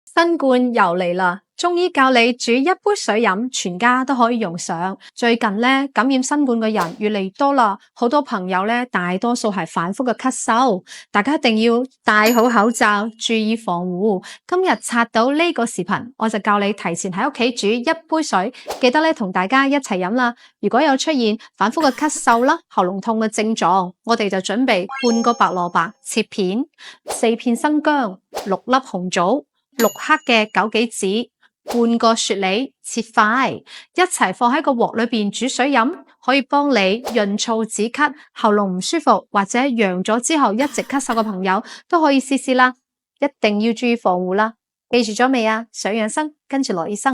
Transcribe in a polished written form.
新冠又嚟啦，中醫教你煮一杯水飲，全家都可以用上。最近咧感染新冠嘅人越嚟越多啦，好多朋友咧大多數係反覆嘅咳嗽，大家一定要戴好口罩，注意防護。今日刷到呢個視頻，我就教你提前喺屋企煮一杯水，記得咧同大家一齊飲啦。如果有出現反覆嘅咳嗽啦、喉嚨痛嘅症狀，我哋就準備半個白蘿蔔切片、4片生薑、6粒紅棗、6克嘅枸杞子、半個雪梨切塊，一齊放喺個鑊裏邊煮水飲，可以幫你潤燥止咳。喉嚨唔舒服或者陽咗之後一直咳嗽嘅朋友都可以試試啦，一定要注意防護啦。記住咗未啊？想養生跟住羅醫生。